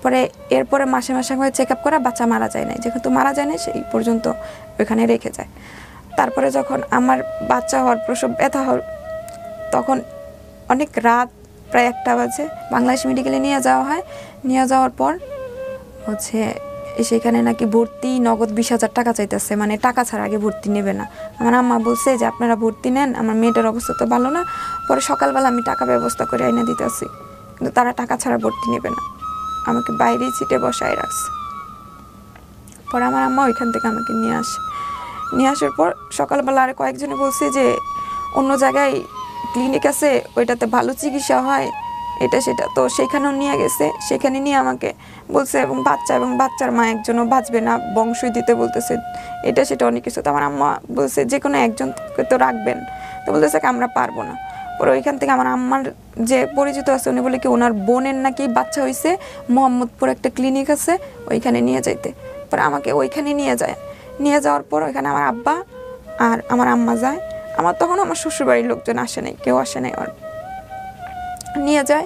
তারপরে এরপরে মাসে মাসে আমাকে চেক আপ করা, বাচ্চা মারা যায় না, যেহেতু মারা যায় না সেই পর্যন্ত ওইখানে রেখে যায়। তারপরে যখন আমার বাচ্চা হওয়ার প্রসব ব্যথা হল, তখন অনেক রাত প্রায় 1টা বাজে বাংলাদেশ মেডিকেলে নিয়ে যাওয়া হয়। নিয়ে যাওয়ার পর হচ্ছে সেখানে নাকি ভর্তি নগদ 20,000 টাকা চাইতেছে, মানে টাকা ছাড়া আগে ভর্তি নেবে না। আমার আম্মা বলছে যে আপনারা ভর্তি নেন, আমার মেয়েটার অবস্থা তো ভালো না, পরে সকালবেলা আমি টাকা ব্যবস্থা করে আইনা দিতেছি, কিন্তু তারা টাকা ছাড়া ভর্তি নেবে না, আমাকে বাইরেই সিটে বসায় রাখছে। পরে আমার আম্মা ওইখান থেকে আমাকে নিয়ে আসে। নিয়ে আসার পর সকালবেলা আর কয়েকজনে বলছে যে অন্য জায়গায় ক্লিনিক আছে, ওইটাতে ভালো চিকিৎসা হয়, এটা সেটা, তো সেখানেও নিয়ে গেছে। সেখানে নিয়ে আমাকে বলছে এবং বাচ্চার মা একজনও বাঁচবে না, বংশই দিতে বলতেছে, এটা সেটা অনেক কিছু। তো আমার আম্মা বলছে যে কোনো একজনকে তো রাখবেন, তো বলতেছে আমরা পারবো না। পরে ওইখান থেকে আমার আম্মার যে পরিচিত আছে উনি বলে কি ওনার বোনের নাকি বাচ্চা হয়েছে, মোহাম্মদপুর একটা ক্লিনিক আছে, ওইখানে নিয়ে যাইতে। পরে আমাকে ওইখানে নিয়ে যায়। নিয়ে যাওয়ার পর ওইখানে আমার আব্বা আর আমার আম্মা যায়। আমার তখন আমার শ্বশুরবাড়ির লোকজন আসে নাই, কেউ আসে নাই। আর নিয়ে যায়,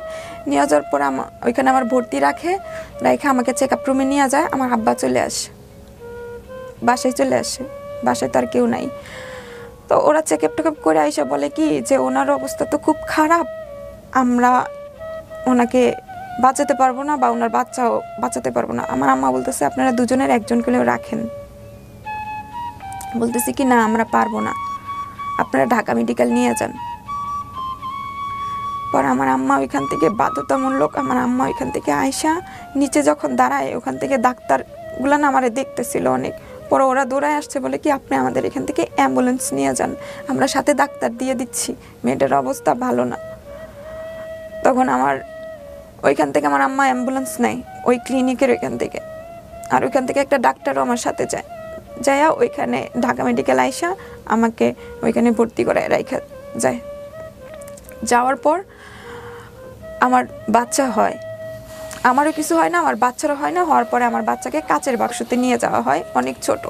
নিয়ে যাওয়ার পর ওইখানে আমার ভর্তি রেখে আমাকে চেক আপ রুমে নিয়ে যায়। আমার আব্বা চলে আসে, বাসায় চলে আসে, বাসায় তার কেউ নাই। তো ওরা চেক আপ টেকআপ করে আইসা বলে কি যে ওনার অবস্থা তো খুব খারাপ, আমরা ওনাকে বাঁচাতে পারবো না বা ওনার বাচ্চাও বাঁচাতে পারবো না। আমার আম্মা বলতেছে আপনারা দুজনের একজনকে রাখেন। বলতেছি কি না আমরা পারবো না, আপনারা ঢাকা মেডিকেল নিয়ে যান। পর আমার আম্মা ওইখান থেকে বাধ্যতামূলক আমার আম্মা ওইখান থেকে আয়সা নিচে যখন দাঁড়ায়, ওখান থেকে ডাক্তারগুলো না আমারে দেখতেছিল অনেক। পরে ওরা দৌড়ায় আসছে বলে কি আপনি আমাদের এখান থেকে অ্যাম্বুলেন্স নিয়ে যান, আমরা সাথে ডাক্তার দিয়ে দিচ্ছি, মেয়েটার অবস্থা ভালো না। তখন আমার ওইখান থেকে আমার আম্মা অ্যাম্বুলেন্স নেয় ওই ক্লিনিকের ওইখান থেকে, আর ওইখান থেকে একটা ডাক্তারও আমার সাথে যায়। যাইয়া ওইখানে ঢাকা মেডিকেল আইসা আমাকে ওইখানে ভর্তি করে রাখা যায়। যাওয়ার পর আমার বাচ্চা হয়, আমারও কিছু হয় না, আমার বাচ্চারও হয় না। হওয়ার পরে আমার বাচ্চাকে কাচের বাক্সতে নিয়ে যাওয়া হয়, অনেক ছোট,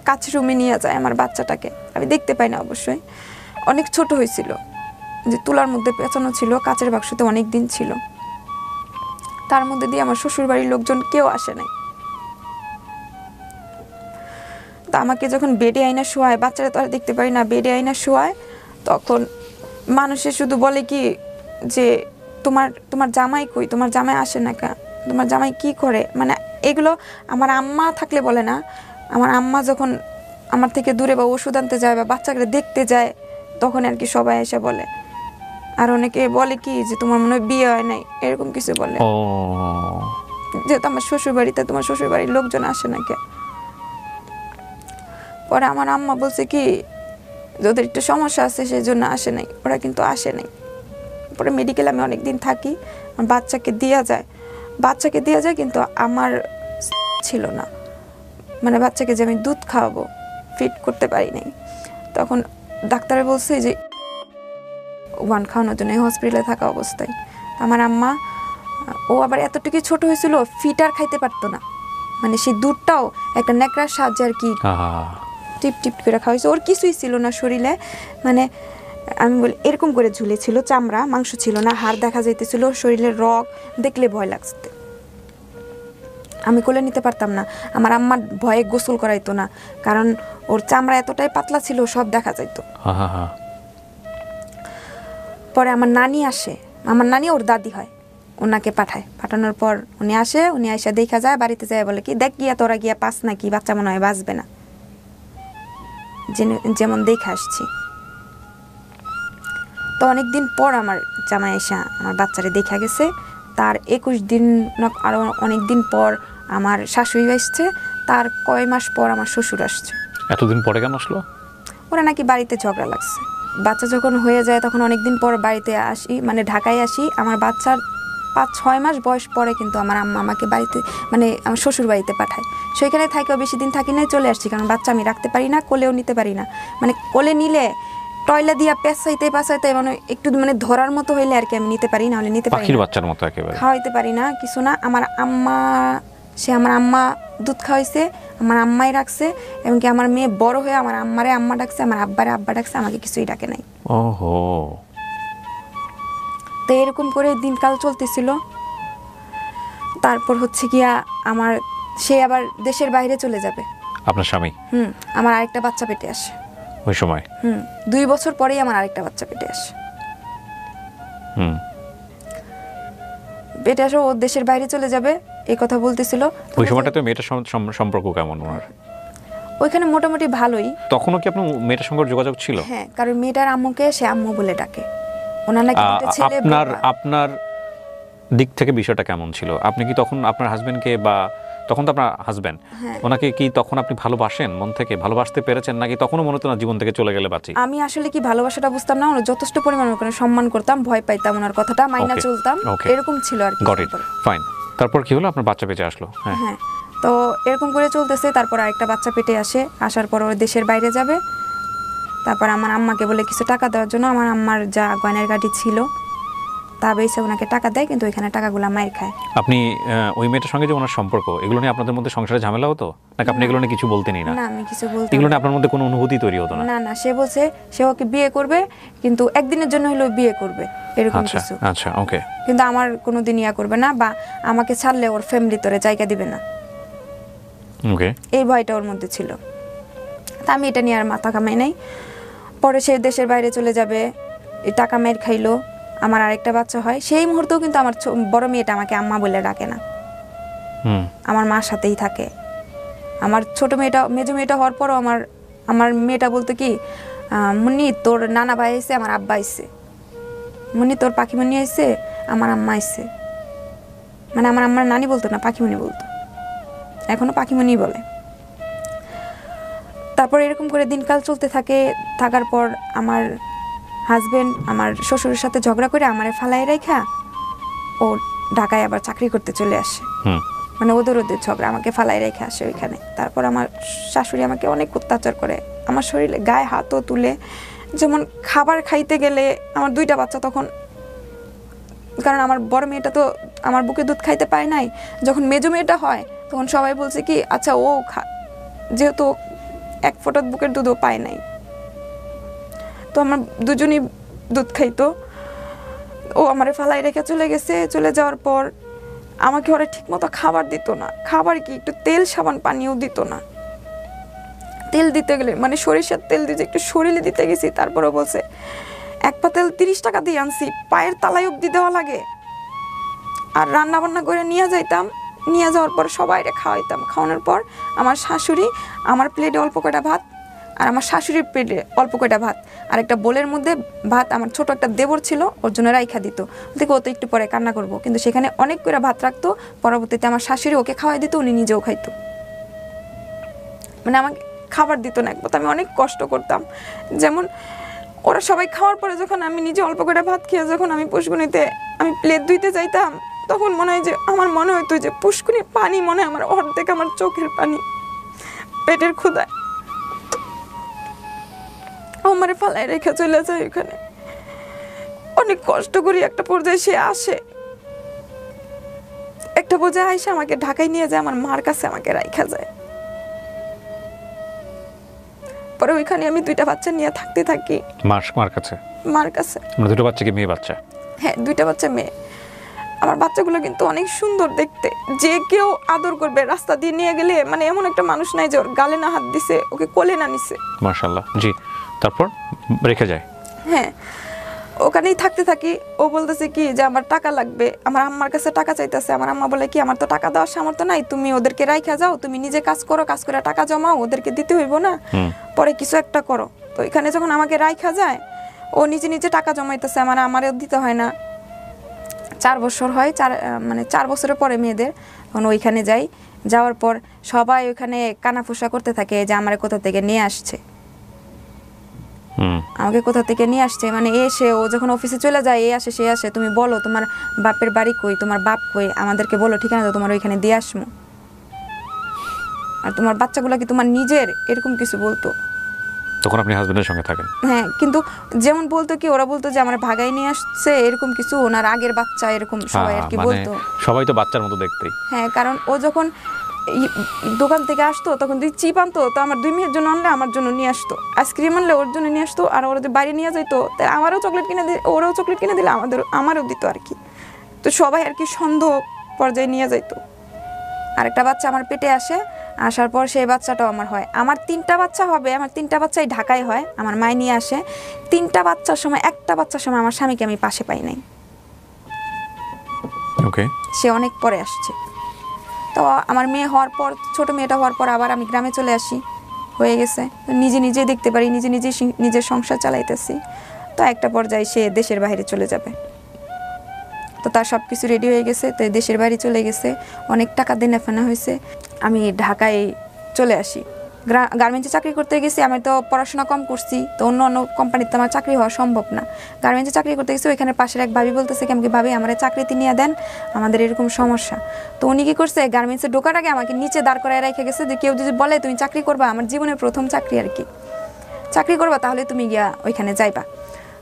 কাচের রুমে নিয়ে যায় আমার বাচ্চাটাকে। আমি দেখতে পাই না অবশ্যই, অনেক ছোট হয়েছিল, যে তুলার মধ্যে পেঁচানো ছিল, কাচের বাক্সতে অনেক দিন ছিল। তার মধ্যে দিয়ে আমার শ্বশুরবাড়ির লোকজন কেউ আসে নাই। তা আমাকে যখন বেডে আইনা শোয়ায়, বাচ্চারা তো আর দেখতে পারি না, বেডে আইনা শোয়ায়, তখন মানুষে শুধু বলে কি যে তোমার জামাই কই, তোমার জামাই আসে না কেন, তোমার জামাই কি করে, মানে এগুলো আমার আম্মা থাকলে বলে না। আমার আম্মা যখন আমার থেকে দূরে বা ওষুধ আনতে যায় বা বাচ্চাকে দেখতে যায়, তখন আর কি সবাই এসে বলে। আর অনেকে বলে কি যে তোমার মনে হয় বিয়ে হয় নাই, এরকম কিছু বলে, যেহেতু আমার শ্বশুরবাড়িতে তোমার শ্বশুরবাড়ির লোকজন আসে না কেন। পরে আমার আম্মা বলছে কি ওদের একটু সমস্যা আছে সেই জন্য আসে নাই, ওরা কিন্তু আসে নাই। পরে মেডিকেলে আমি অনেকদিন থাকি, বাচ্চাকে দেওয়া যায় কিন্তু আমার ছিল না, মানে বাচ্চাকে যে আমি দুধ খাওয়াবো ফিট করতে পারি নাই। তখন ডাক্তারে বলছে যে ওয়ান খাওয়ানোর জন্য হসপিটালে থাকা অবস্থায় আমার আম্মা, ও আবার এতটুকু ছোট হয়েছিল, ফিটার খাইতে পারতো না, মানে সেই দুধটাও একটা ন্যাকড়ার সাহায্যে আর কি টিপ টিপ করে খাওয়াইছে, ওর কিছুই ছিল না শরীরে, মানে আমি বলি এরকম করে ঝুলেছিল, চামড়া মাংস ছিল না, হাড় দেখা যাইতেছিল, শরীরের রগ দেখলে ভয় লাগছে, আমি কোলে নিতে পারতাম না। আমার আম্মার ভয়ে গোসল করাইতো না, কারণ ওর চামড়া এতটাই পাতলা ছিল সব দেখা যাইতো। পরে আমার নানি আসে, আমার নানি ওর দাদি হয়, ওনাকে পাঠানোর পর উনি আসে, উনি আইসা দেখা যায়, বাড়িতে যায় বলে কি দেখ গিয়া তোরা গিয়া পাস নাকি, বাচ্চা মনে হয় বাঁচবে না, যেমন দেখে আসছি। তো অনেকদিন পর আমার জামাই এসা আমার বাচ্চারে দেখা গেছে, তার 21 দিন না আরও অনেক দিন পর আমার শাশুড়ি আসছে, তার কয় মাস পর আমার শ্বশুর আসছে। এতদিন পরে কেন আসলো? ওরা নাকি বাড়িতে ঝগড়া লাগছে। বাচ্চা যখন হয়ে যায় তখন অনেকদিন পর বাড়িতে আসি, মানে ঢাকায় আসি। আমার বাচ্চার 5-6 মাস বয়স পরে কিন্তু আমার আম্মা আমাকে বাড়িতে, মানে আমার শ্বশুর বাড়িতে পাঠায়। সেখানে থাকেও বেশি দিন থাকি না, চলে আসছি, কারণ বাচ্চা আমি রাখতে পারি না, কোলেও নিতে পারি না, মানে কোলে নিলে টয়লা দিয়া পেঁচাইতে মানে একটু মানে ধরার মতো হইলে আর কি আমি নিতে পারি, না হলে নিতে পারি না, পাখির বাচ্চার মতো একেবারে খাওয়াইতে পারি না, কিছু না। আমার আম্মা দুধ খাওয়াইছে, আমার আম্মাই রাখছে, এমনকি আমার মেয়ে বড় হয়ে আমার আম্মারে আম্মা ডাকছে, আমার আব্বারে আব্বা ডাকছে, আমাকে কিছুই ডাকে নাই। ওহো। তো এরকম করে দিনকাল চলতেছিল। তারপর হচ্ছে গিয়া আমার সে আবার দেশের বাইরে চলে যাবে। আপনার স্বামী আমার আরেকটা বাচ্চা পেটে আসে ওই সময়? 2 বছর পরেই আমার আরেকটা বাচ্চা পেটে আসে। পেটে আসে, ও দেশের বাইরে চলে যাবে এই কথা বলতেছিল। ওই সময়টাতে মেয়েটার সম্পর্ক কেমন ওনার? ওইখানে মোটামুটি ভালোই। তখনও কি আপনার মেয়েটার সঙ্গে যোগাযোগ ছিল? হ্যাঁ, কারণ মেয়েটার আম্মুকে সে আম্মু বলে ডাকে। ওনার নাকি দুটো ছেলে। আপনার দিক থেকে বিষয়টা কেমন ছিল? আপনি কি তখন আপনার হাজবেন্ডকে, বা তখন তো আপনার হাজবেন্ড, ওনাকে কি তখন আপনি ভালোবাসেন, মন থেকে ভালোবাসতে পেরেছেন, নাকি তখনও মনে হতো না জীবন থেকে চলে গেলে বাঁচি? আমি আসলে কি ভালোবাসাটা বুঝতাম না, ওনার যথেষ্ট পরিমাণ ওখানে সম্মান করতাম, ভয় পাইতাম, ওনার কথাটা মাইনা চলতাম, এরকম ছিল আর কি। Got it, fine. তারপর কি হলো? আপনার বাচ্চা পেটে আসলো? হ্যাঁ, তো এরকম করে চলতেছে। তারপর আরেকটা বাচ্চা পেটে আসে, আসার পর ওর দেশের বাইরে যাবে। তারপর আমার আম্মাকে বলে কিছু টাকা দেওয়ার জন্য, আমার আম্মার যা গয়নার গাড়ি ছিল তা বেসে ওনাকে টাকা দেয়, কিন্তু ওইখানে টাকাগুলো মাইর খায়। আপনি ওই মেয়েটার সঙ্গে যে ওনার সম্পর্ক, এগুলো নিয়ে আপনাদের মধ্যে সংসারে ঝামেলা হতো নাকি আপনি এগুলো নিয়ে কিছু বলতেনই না? না, আমি কিছু বলতাম। এগুলো নিয়ে আপনার মধ্যে কোনো অনুভূতি তৈরি হতো না? না না, সে বলছে সে ওকে বিয়ে করবে, কিন্তু একদিনের জন্য হলেও বিয়ে করবে, এরকম কিছু। আচ্ছা, ওকে। কিন্তু আমার কোনোদিন ইয়া করবে না, বা আমাকে ছাড়লে ওর ফ্যামিলি তোরে জায়গা দিবে না, ওকে, এই ভয়টা ওর মধ্যে ছিল। তা আমি এটা নিয়ে আর মাথা ঘামাই নাই। পরে সে দেশের বাইরে চলে যাবে, এই টাকা মেয়ের খাইলো, আমার আরেকটা বাচ্চা হয়। সেই মুহূর্তেও কিন্তু আমার বড় মেয়েটা আমাকে আম্মা বলে ডাকে না, আমার মার সাথেই থাকে। আমার ছোট মেয়েটা, মেজো মেয়েটা হওয়ার পরও আমার মেয়েটা বলতো কি, মুন্নি তোর নানা ভাই আইছে, আমার আব্বা আইছে, মুন্নি তোর পাখিমণি আইছে, আমার আম্মা আইছে। মানে আমার আম্মার নানি বলতো না, পাখিমণি বলতো, এখনো পাখিমণি বলে। তারপর এরকম করে দিনকাল চলতে থাকে। থাকার পর আমার হাজবেন্ড আমার শ্বশুরের সাথে ঝগড়া করে আমারে ফালাই রেখা ও ঢাকায় আবার চাকরি করতে চলে আসে। মানে ওদের ঝগড়া, আমাকে ফালাই রেখে আসে ওইখানে। তারপর আমার শাশুড়ি আমাকে অনেক অত্যাচার করে, আমার শরীরে গায়ে হাতও তুলে। যেমন খাবার খাইতে গেলে, আমার 2টা বাচ্চা তখন, কারণ আমার বড় মেয়েটা তো আমার বুকে দুধ খাইতে পায় নাই। যখন মেজো মেয়েটা হয় তখন সবাই বলছে কি, আচ্ছা ও যেহেতু 1 ফোঁটা বুকের দুধও পায় নাই, তো আমার দুজনই দুধ খাইতো। ও আমারে ফালাই রেখে চলে গেছে। চলে যাওয়ার পর আমাকে ওরা ঠিক মতো খাবার দিত না। খাবার কি, একটু তেল সাবান পানিও দিত না। তেল দিতে গেলে, মানে সরিষার তেল দিয়ে একটু শরীরে দিতে গেছি, তারপরে বলছে 1 পা তেল 30 টাকা দিয়ে আনছি, পায়ের তালাই অব্দি দেওয়া লাগে। আর রান্না বান্না করে নিয়ে যাইতাম, নিয়ে যাওয়ার পর সবাইরে খাওয়াইতাম। খাওয়ানোর পর আমার শাশুড়ি আমার প্লেটে অল্প কয়টা ভাত, আর আমার শাশুড়ির প্লেটে অল্প কয়টা ভাত, আর একটা বোলের মধ্যে ভাত আমার ছোট একটা দেবর ছিল, ওর জন্য রাইখা দিত। দেখো ও তো একটু পরে কান্না করবো, কিন্তু সেখানে অনেক করে ভাত রাখতো। পরবর্তীতে আমার শাশুড়ি ওকে খাওয়াই দিত, উনি নিজেও খাইতো। মানে আমাকে খাবার দিত না একবার। আমি অনেক কষ্ট করতাম। যেমন ওরা সবাই খাওয়ার পরে যখন আমি নিজে অল্প করে ভাত খেয়ে যখন আমি পুষ্কুনিতে আমি প্লেট ধুইতে যাইতাম, তখন মনে হয় যে আমার মনে হইতো যে পুষ্কুনির পানি মনে হয় আমার অর্ধেক আমার চোখের পানি, পেটের ক্ষুধায় আমারে ফালাই রেখে চলে যায় ওখানে। অনেক কষ্ট করি, একটা পর্যায়ে সে আসে, একটা পর্যায়ে আইসা আমাকে ঢাকায় নিয়ে যায়, আমার মার কাছে আমাকে রাইখা যায়। পরে ওইখানে আমি 2টা বাচ্চা নিয়ে থাকতে থাকি। মার কাছে? মার কাছে। মানে 2টো বাচ্চা কি মেয়ে বাচ্চা? হ্যাঁ, 2টা বাচ্চা মেয়ে। আমার বাচ্চাগুলো কিন্তু অনেক সুন্দর দেখতে, যে কেউ আদর করবে। রাস্তা দিয়ে নিয়ে গেলে মানে এমন একটা মানুষ নাই যে ওর গালে না হাত দিছে, ওকে কোলে না নিছে। মাশাআল্লাহ। জি, তারপর রেখে যায়? হ্যাঁ, ওখানেই থাকতে থাকি। ও বলতেছে কি যে আমার টাকা লাগবে, আমার আম্মার কাছে টাকা চাইতেছে। আমার আম্মা বলে কি, আমার তো টাকা দেওয়ার সামর্থ্য নাই, তুমি ওদেরকে রাইখা যাও, তুমি নিজে কাজ করো, কাজ করে টাকা জমাও, ওদেরকে দিতে হইব না, পরে কিছু একটা করো। তো এখানে যখন আমাকে রাইখা যায়, ও নিজে নিজে টাকা জমাইতেছে, আমারও দিতে হয় না। 4 বছর হয়, 4 বছরের পরে মেয়েদের, তখন ওইখানে যাই। যাওয়ার পর সবাই ওইখানে কানাফুসা করতে থাকে যে আমার কোথা থেকে নিয়ে আসছে, আমাকে কোথা থেকে নিয়ে আসছে। মানে এসে ও যখন অফিসে চলে যায়, এ আসে সে আসে, তুমি বলো তোমার বাপের বাড়ি কই, তোমার বাপ কই, আমাদেরকে বলো, ঠিকানা তো তোমার ওইখানে দিয়ে আসবো, আর তোমার বাচ্চাগুলো কি তোমার নিজের, এরকম কিছু বলতো। তখন আপনি হাজবেন্ডের সঙ্গে থাকেন? হ্যাঁ, কিন্তু যেমন বলতো কি, ওরা বলতো যে আমার ভাগাই নিয়ে আসছে, এরকম কিছু, ওনার আগের বাচ্চা, এরকম সবাই আর কি বলতো। সবাই তো বাচ্চার মতো দেখতেই। হ্যাঁ, কারণ ও যখন দোকান থেকে আসতো তখন 2 চিপ আনতো, তো আমার 2 মেয়ের জন্য আনলে আমার জন্য নিয়ে আসতো, আইসক্রিম আনলে ওর জন্য নিয়ে আসতো, আর ওরা বাইরে নিয়ে যাইতো, তাই আমারও চকলেট কিনে দিলে, ওরাও চকলেট কিনে দিলে আমারও দিত আর কি। তো সবাই আর কি সন্দেহ পর্যায়ে নিয়ে যাইতো। আরেকটা বাচ্চা আমার পেটে আসে, আসার পর সেই বাচ্চাটাও আমার হয়। আমার 3টা বাচ্চা হবে, আমার 3টা বাচ্চাই ঢাকায় হয়, আমার মায় নিয়ে আসে। 3টা বাচ্চার সময়, একটা বাচ্চার সময় আমার স্বামীকে আমি পাশে পাই নাই। ওকে, সে অনেক পরে আসছে। তো আমার মেয়ে হওয়ার পর, ছোট মেয়েটা হওয়ার পর আবার আমি গ্রামে চলে আসি, হয়ে গেছে নিজে নিজে দেখতে পারি, নিজে নিজে নিজের সংসার চালাইতেছি। তো একটা পর্যায়ে সে দেশের বাইরে চলে যাবে, তো তার সব কিছু রেডি হয়ে গেছে, তো দেশের বাইরে চলে গেছে, অনেক টাকা দেনা ফেনা হয়েছে। আমি ঢাকায় চলে আসি, গার্মেন্টসে চাকরি করতে গেছি। আমি তো পড়াশোনা কম করছি, তো অন্য অন্য কোম্পানিতে আমার চাকরি হওয়া সম্ভব না। গার্মেন্টসে চাকরি করতে গেছি, ওইখানে পাশের এক ভাবি বলতেছে কি আমাকে, ভাবি আমার চাকরিতে নিয়ে দেন, আমাদের এরকম সমস্যা। তো উনি কি করছে, গার্মেন্টসে ঢোকার আগে আমাকে নিচে দাঁড় করায় রেখে গেছে যে কেউ যদি বলে তুমি চাকরি করবা, আমার জীবনের প্রথম চাকরি আর কি, চাকরি করবা তাহলে তুমি গিয়া ওইখানে যাইবা।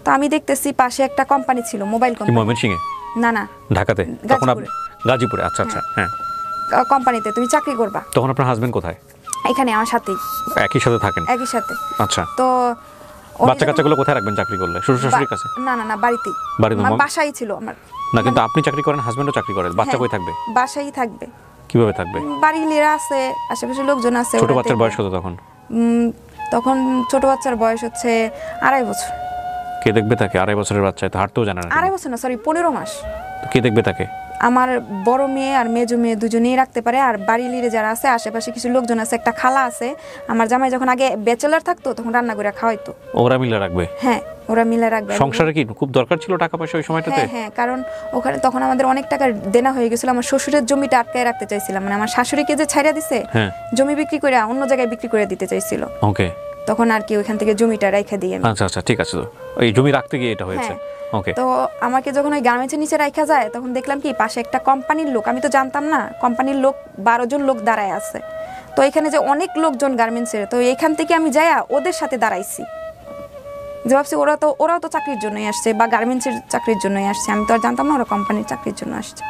তো আমি দেখতেছি পাশে একটা কোম্পানি ছিল, মোবাইল কোম্পানি। ময়মনসিংহে? না না, ঢাকাতে। তখন গাজীপুরে। আচ্ছা আচ্ছা, হ্যাঁ। কোম্পানিতে তুমি চাকরি করবা। তখন আপনার হাজবেন্ড কোথায়? এখানে আমার সাথেই। একই সাথে থাকেন? একই সাথে। আচ্ছা। তো বাচ্চা কাচ্চাগুলো কোথায় রাখবেন চাকরি করলে? শ্বশুর শাশুড়ির কাছে? না না না, বাড়িতেই। বাসাই ছিল আমার। না, কিন্তু আপনি চাকরি করেন, হাজবেন্ডও চাকরি করে, বাচ্চা কই থাকবে? বাসাই থাকবে। কিভাবে থাকবে? বাড়ি লিরা আছে, আশেপাশে লোকজন আছে। ছোট বাচ্চার বয়স কত তখন? তখন ছোট বাচ্চার বয়স হচ্ছে 2.5 বছর। কে দেখবে তাকে? 2.5 বছরের বাচ্চা তো হাঁটতেও জানে না। 2.5 বছর না, সরি 15 মাস। তো কে দেখবে তাকে? আমার বড় মেয়ে আর মেজো মেয়ে দুজনেই রাখতে পারে, আর বাড়ি লিরে যারা আছে, আশেপাশে কিছু লোকজন আছে, একটা খালা আছে। আমার জামাই যখন আগে ব্যাচেলর থাকতো তখন রান্না করে খাওয়াইতো। ওরা মিলে রাখবে? হ্যাঁ, ওরা মিলে রাখবে। সংসারে কি খুব দরকার ছিল টাকা পয়সা ওই সময়টাতে? হ্যাঁ, কারণ ওখানে তখন আমাদের অনেক টাকা দেনা হয়ে গেছিল। আমার শ্বশুরের জমিটা আটকায় রাখতে চাইছিলাম, মানে আমার শাশুড়িকে যে ছাইড়া দিছে, জমি বিক্রি করে অন্য জায়গায় বিক্রি করে দিতে চাইছিল। ওকে, তখন আর কি ওইখান থেকে জমিটা রাইখা দিই আমি। আচ্ছা আচ্ছা, ঠিক আছে। তো ওই জমি রাখতে গিয়ে এটা হয়েছে। ওকে। তো আমাকে যখন ওই গার্মেন্টসের নিচে রাইখা যায়, তখন দেখলাম কি পাশে একটা কোম্পানির লোক, আমি তো জানতাম না, কোম্পানির লোক 12 জন লোক দাঁড়ায় আছে। তো এখানে যে অনেক লোকজন গার্মেন্টসের, তো এখান থেকে আমি যাইয়া ওদের সাথে দাঁড়াইছি, যে ভাবছি ওরাও তো চাকরির জন্যই আসছে, বা গার্মেন্টসের চাকরির জন্যই আসছে। আমি তো আর জানতাম না ওরা কোম্পানির চাকরির জন্য আসছে।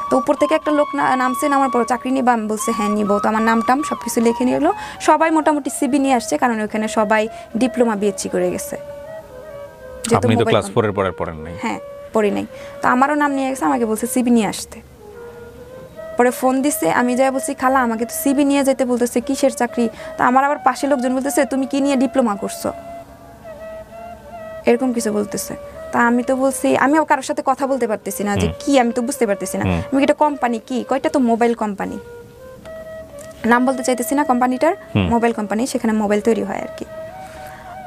তো উপর থেকে একটা লোক নামছে, নামার পর চাকরি নিবা, আমি বলছে হ্যাঁ নিব। তো আমার নামটাম সব কিছু লিখে নিয়ে এলো। সবাই মোটামুটি সিবি নিয়ে আসছে, কারণ ওখানে সবাই ডিপ্লোমা বিএসসি করে গেছে। আপনি তো ক্লাস 4 এর পরে পড়েন নাই? হ্যাঁ, পড়ি নাই। তো আমারও নাম নিয়ে গেছে, আমাকে বলছে সিবি নিয়ে আসতে। পরে ফোন দিছে, আমি যাই বলছি খালা আমাকে তো সিবি নিয়ে যেতে বলতেছে, কিসের চাকরি? তো আমার আবার পাশে লোকজন বলতেছে তুমি কি নিয়ে ডিপ্লোমা করছো, এরকম কিছু বলতেছে। তা আমি তো বলছি, আমিও কারোর সাথে কথা বলতে পারতেছি না, যে কি আমি তো বুঝতে পারতেছি না। আমি এটা কোম্পানি কি, কয়টা তো মোবাইল কোম্পানি, নাম বলতে চাইতেছি না কোম্পানিটার, মোবাইল কোম্পানি, সেখানে মোবাইল তৈরি হয় আর কি।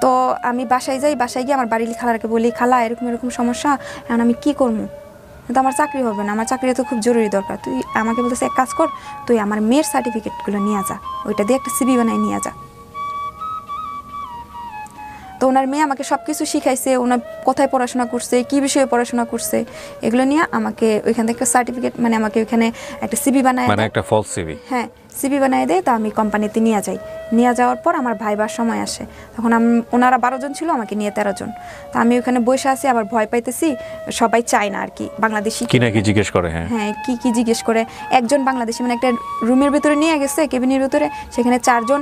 তো আমি বাসায় যাই, বাসায় গিয়ে আমার বাড়ির খালাকে বলি খালা এরকম এরকম সমস্যা, এখন আমি কি করবো? কিন্তু আমার চাকরি হবে না, আমার চাকরি তো খুব জরুরি দরকার। তুই আমাকে বলতেছে এক কাজ কর, তুই আমার মেয়ের সার্টিফিকেটগুলো নিয়ে যা, ওইটা দিয়ে একটা সিবি বানাই নিয়ে যা। তো ওনার মেয়ে আমাকে সব কিছু শিখাইছে, ওনার কোথায় পড়াশোনা করছে, কি বিষয়ে পড়াশোনা করছে, এগুলো নিয়ে আমাকে ওইখান থেকে একটা সার্টিফিকেট, মানে আমাকে ওইখানে একটা সিবি বানায়, মানে একটা ফলস সিবি। হ্যাঁ, সিবি বানায় দেয়। তো আমি কোম্পানিতে নিয়ে যাই, নিয়ে যাওয়ার পর আমার ভাইবার সময় আসে, তখন ওনারা 12 জন ছিল, আমাকে নিয়ে 13 জন। তো আমি ওখানে বসে আছি, আবার ভয় পাইতেছি, সবাই চায় না আর কি বাংলাদেশি কি নাকি জিজ্ঞেস করে। হ্যাঁ, কি জিজ্ঞেস করে। একজন বাংলাদেশি, মানে একটা রুমের ভিতরে নিয়ে গেছে, কেবিনের ভিতরে, সেখানে 4 জন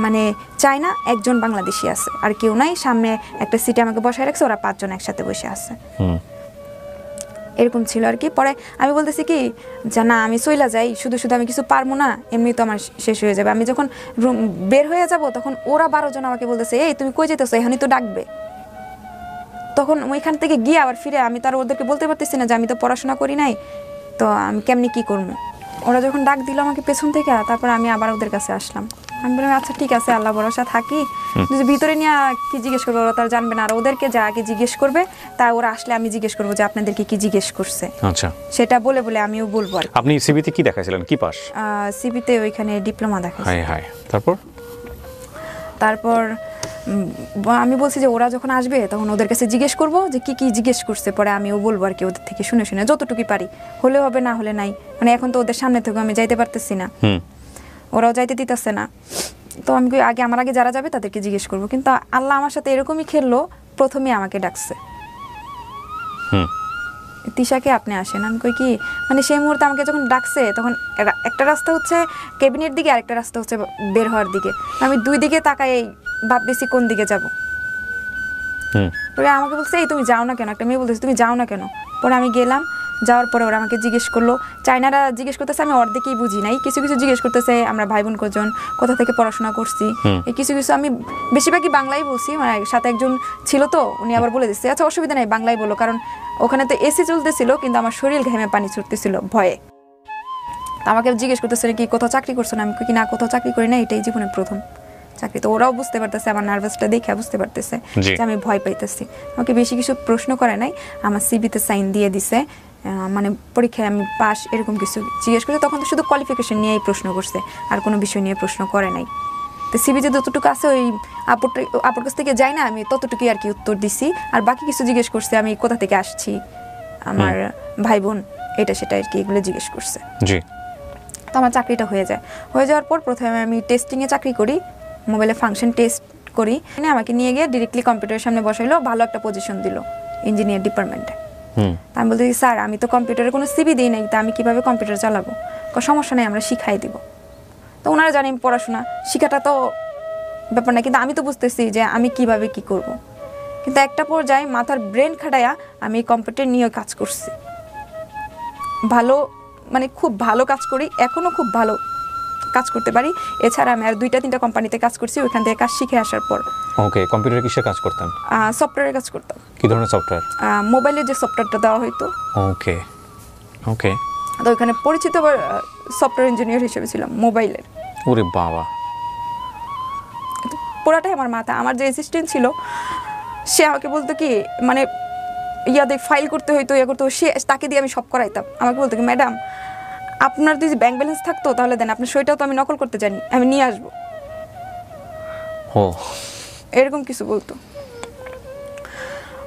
মানে চায়না, একজন বাংলাদেশি আছে, আর কেউ নাই। সামনে একটা সিটে আমাকে বসায় রাখছে, ওরা 5 জন একসাথে বসে আছে, এরকম ছিল আর কি। পরে আমি বলতেছি কি যে না আমি চইলা যাই, শুধু শুধু আমি কিছু পারবো না, এমনি তো আমার শেষ হয়ে যাবে। আমি যখন বের হয়ে যাব, তখন ওরা 12 জন আমাকে বলতেছে এই তুমি কই যেতেছো, এখানেই তো ডাকবে। তখন ওইখান থেকে গিয়ে আবার ফিরে আমি তো আর ওদেরকে বলতে পারতেছি না যে আমি তো পড়াশোনা করি নাই, তো আমি কেমনি কি করবো। ওরা যখন ডাক দিল আমাকে পেছন থেকে, তারপর আমি আবার ওদের কাছে আসলাম। আমি বললাম আচ্ছা ঠিক আছে, আল্লাহ ভরসা থাকি, যদি ভিতরে নিয়ে কি জিজ্ঞেস করবে ওরা তো আর জানবে না, আর ওদেরকে যা আগে জিজ্ঞেস করবে, তা ওরা আসলে আমি জিজ্ঞেস করবো যে আপনাদেরকে কি জিজ্ঞেস করছে। আচ্ছা, সেটা বলে আমিও বলবো। আর আপনি সিবিতে কি দেখাইছিলেন, কি পাস? সিবিতে ওইখানে ডিপ্লোমা দেখাইছি। High high. তারপর আমি বলছি যে ওরা যখন আসবে তখন ওদের কাছে জিজ্ঞেস করবো যে কি কি জিজ্ঞেস করছে, পরে আমিও বলবো আর কি, ওদের থেকে শুনে শুনে যতটুকু পারি, হলে হবে না হলে নাই। মানে এখন তো ওদের সামনে থেকে আমি যাইতে পারতেছি না, ওরাও যাইতে দিতেছে না। তো আমি আমার আগে যারা যাবে তাদেরকে জিজ্ঞেস করবো। কিন্তু আল্লাহ আমার সাথে এরকমই খেললো, প্রথমে আমাকে ডাকছে, তিশাকে আপনি আসেন। আমি কই কি, মানে সেই মুহূর্তে আমাকে যখন ডাকছে, তখন একটা রাস্তা হচ্ছে কেবিনের দিকে, আরেকটা রাস্তা হচ্ছে বের হওয়ার দিকে। আমি 2 দিকে তাকাই ভাবতেছি কোন দিকে যাব। পরে আমাকে বলছে এই তুমি যাও না কেন, একটা মেয়ে বলতেছে তুমি যাও না কেন। পরে আমি গেলাম, যাওয়ার পরে ওরা আমাকে জিজ্ঞেস করলো, চায়নারা জিজ্ঞেস করতেছে, আমি অর্ধেকই বুঝি নাই, কিছু কিছু জিজ্ঞেস করতেছে আমরা ভাই বোন কজন, কোথা থেকে পড়াশোনা করছি, এই কিছু কিছু আমি বেশিরভাগই বাংলাই বলছি, মানে সাথে একজন ছিল তো উনি আবার বলে দিচ্ছে আচ্ছা অসুবিধা নেই বাংলাই বলো, কারণ ওখানে তো এসি চলতেছিল কিন্তু আমার শরীর ঘেমে পানি ছুটতেছিল ভয়ে। আমাকে জিজ্ঞেস করতেছে কি কোথাও চাকরি করছো না, আমি কি না কোথাও চাকরি করি না, এটাই জীবনের প্রথম চাকরি। তো ওরাও বুঝতে পারতেছে আমার নার্ভাসটা দেখে বুঝতে পারতেছে যে আমি ভয় পাইতেছি। আমাকে বেশি কিছু প্রশ্ন করে নাই, আমার সিভিতে সাইন দিয়ে দিছে, মানে পরীক্ষায় আমি পাস এরকম কিছু জিজ্ঞেস করছে। তখন তো শুধু কোয়ালিফিকেশন নিয়েই প্রশ্ন করছে, আর কোনো বিষয় নিয়ে প্রশ্ন করে নাই। তো সিভিতে যতটুকু আছে ওই আপুর কাছ থেকে যাই না আমি ততটুকুই আর কি উত্তর দিছি, আর বাকি কিছু জিজ্ঞেস করছে আমি কোথা থেকে আসছি, আমার ভাই বোন এটা সেটা আর কি এগুলো জিজ্ঞেস করছে। জি। তো আমার চাকরিটা হয়ে যায়, হয়ে যাওয়ার পর প্রথমে আমি টেস্টিংয়ে চাকরি করি, মোবাইলে ফাংশন টেস্ট করি, আমাকে নিয়ে গিয়ে ডিরেক্টলি কম্পিউটারের সামনে বসাইলো, ভালো একটা পজিশন দিল ইঞ্জিনিয়ার ডিপার্টমেন্টে। আমি বলতে স্যার আমি তো কম্পিউটারে কোনো সিভি দিই নাই, তা আমি কীভাবে কম্পিউটার চালাবো? সমস্যা নেই আমরা শিখাই দিব। তো ওনারা জানি পড়াশোনা শিখাটা তো ব্যাপার না, কিন্তু আমি তো বুঝতেছি যে আমি কিভাবে কি করব। কিন্তু একটা পর্যায়ে মাথার ব্রেন খাটাইয়া আমি কম্পিউটার নিয়ে কাজ করছি, ভালো মানে খুব ভালো কাজ করি, এখনও খুব ভালো কাজ করতে পারি। এছাড়া আমি আর 2-3টা কোম্পানিতে কাজ করছি ওইখান থেকে কাজ শিখে আসার পর। ওকে, কম্পিউটারে কিসের কাজ করতেন? সফটওয়্যারের কাজ করতাম। কি ধরনের সফটওয়্যার? মোবাইলের যে সফটওয়্যারটা দেওয়া হইতো। ওকে ওকে। তো ওইখানে পরিচিত সফটওয়্যার ইঞ্জিনিয়ার হিসেবে ছিলাম মোবাইলের। ওরে বাবা, পুরাটাই আমার মাথা। আমার যে অ্যাসিস্ট্যান্ট ছিল সে আমাকে বলতো কি মানে ইয়াদের ফাইল করতে হইতো, ইয়ে করতে, সে তাকে দিয়ে আমি সব করাইতাম। আমাকে বলতো কি ম্যাডাম আপনার যদি ব্যাংক ব্যালেন্স থাকতো তাহলে দেন, আপনার সইটাও তো আমি নকল করতে জানি, আমি নিয়ে আসবো, এরকম কিছু বলতো।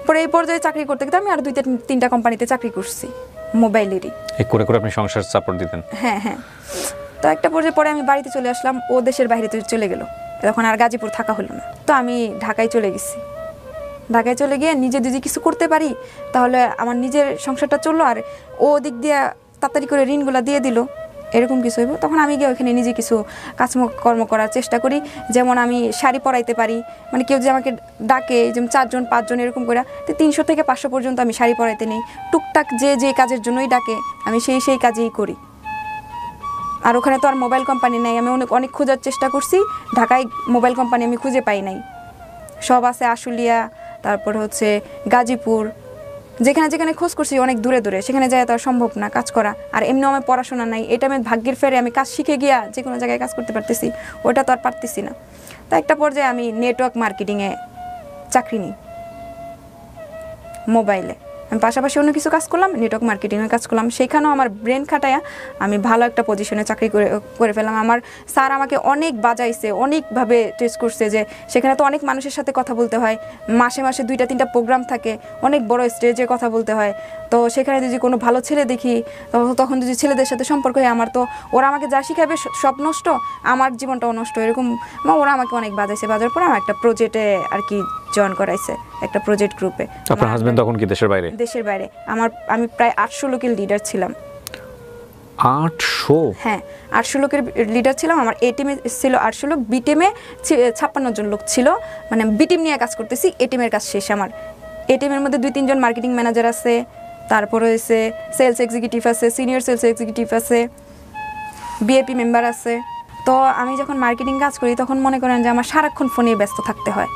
পরে এই পর্যায়ে চাকরি করতে গেলে আমি আর 2-3টা কোম্পানিতে চাকরি করছি মোবাইলেরই। এই করে করে আপনি সংসার সাপোর্ট দিতেন? হ্যাঁ হ্যাঁ। তো একটা পর্যায়ে পরে আমি বাড়িতে চলে আসলাম, ও দেশের বাইরে চলে গেল, তখন আর গাজীপুর থাকা হলো না। তো আমি ঢাকায় চলে গেছি। ঢাকায় চলে গিয়ে নিজে যদি কিছু করতে পারি তাহলে আমার নিজের সংসারটা চললো, আর ও দিক দিয়ে তাড়াতাড়ি করে ঋণগুলো দিয়ে দিল, এরকম কিছু হইব। তখন আমি গিয়ে ওইখানে নিজে কিছু কাজকর্ম করার চেষ্টা করি, যেমন আমি শাড়ি পরাইতে পারি, মানে কেউ যে আমাকে ডাকে যেমন 4-5 এরকম করে 300 থেকে 500 পর্যন্ত আমি শাড়ি পরাইতে নেই, টুকটাক যে কাজের জন্যই ডাকে আমি সেই কাজেই করি। আর ওখানে তো আর মোবাইল কোম্পানি নেই, আমি অনেক খোঁজার চেষ্টা করছি, ঢাকায় মোবাইল কোম্পানি আমি খুঁজে পাই নাই, সব আছে আশুলিয়া, তারপর হচ্ছে গাজীপুর, যেখানে যেখানে খোঁজ করছি অনেক দূরে দূরে, সেখানে যাওয়া তো আর সম্ভব না কাজ করা। আর এমনিও আমার পড়াশোনা নাই, এটা আমি ভাগ্যের ফেরে আমি কাজ শিখে গিয়া যে কোনো জায়গায় কাজ করতে পারতেছি, ওটা তো আর পারতেছি না। তো একটা পর্যায়ে আমি নেটওয়ার্ক মার্কেটিংয়ে চাকরি নিই মোবাইলে। আমি পাশাপাশি অন্য কিছু কাজ করলাম, নেটওয়ার্ক মার্কেটিংয়ে কাজ করলাম, সেখানেও আমার ব্রেন খাটায়া আমি ভালো একটা পজিশনে চাকরি করে ফেললাম। আমার স্যার আমাকে অনেক বাজাইছে, অনেকভাবে টেস্ট করছে, যে সেখানে তো অনেক মানুষের সাথে কথা বলতে হয়, মাসে মাসে 2-3টা প্রোগ্রাম থাকে, অনেক বড় স্টেজে কথা বলতে হয়। তো সেখানে যদি কোনো ভালো ছেলে দেখি তখন যদি ছেলেদের সাথে সম্পর্ক হয়, আমার তো ওরা আমাকে যা শিখাবে সব নষ্ট, আমার জীবনটাও নষ্ট, এরকম ওরা আমাকে অনেক বাজাইছে। বাজার পরে আমার একটা প্রজেক্টে আর কি জয়েন করাইছে, একটা প্রজেক্ট গ্রুপে। আপনার হাজবেন্ড তখন কি দেশের বাইরে? দেশের বাইরে। আমি প্রায় 800 লোকের লিডার ছিলাম। 800? হ্যাঁ 800 লোকের লিডার ছিলাম। আমার এ টিমে ছিল 800 লোক, বি টিমে 56 জন লোক ছিল, মানে বি টিম নিয়ে কাজ করতেছি, এ টিমের কাজ শেষ আমার। এ টিমের মধ্যে 2-3 জন মার্কেটিং ম্যানেজার আছে, তারপর হয়েছে সেলস এক্সিকিউটিভ আছে, সিনিয়র সেলস এক্সিকিউটিভ আছে, বিএপি মেম্বার আছে। তো আমি যখন মার্কেটিং কাজ করি তখন মনে করেন যে আমার সারাক্ষণ ফোনে ব্যস্ত থাকতে হয়,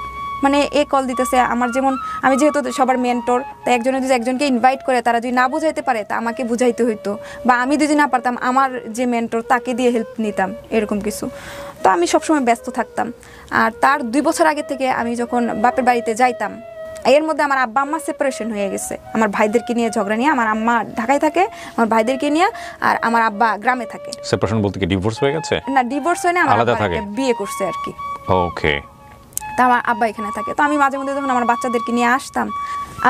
মানে এ কল দিতেছে আমার, যেমন আমি যেহেতু সবার মেন্টর, তাই একজনে যদি একজনকে ইনভাইট করে তারা যদি না বুঝাইতে পারে তা আমাকে বুঝাইতে হইতো, বা আমি যদি না পারতাম আমার যে মেন্টর তাকে দিয়ে হেল্প নিতাম, এরকম কিছু। তো আমি সবসময় ব্যস্ত থাকতাম। আর তার 2 বছর আগে থেকে আমি যখন বাপের বাড়িতে যাইতাম, এর মধ্যে আমার আব্বা আম্মা সেপারেশন হয়ে গেছে, আমার ভাইদেরকে নিয়ে ঝগড়া নিয়ে, আমার আম্মা ঢাকায় থাকে আমার ভাইদেরকে নিয়ে, আর আমার আব্বা গ্রামে থাকে। সেপারেশন বলতে কি ডিভোর্স হয়ে গেছে? না ডিভোর্স হয় না, আমার আব্বা বিয়ে করছে আর কি। ওকে। তা আমার আব্বা এখানে থাকে, তো আমি মাঝে মধ্যে যখন আমার বাচ্চাদেরকে নিয়ে আসতাম,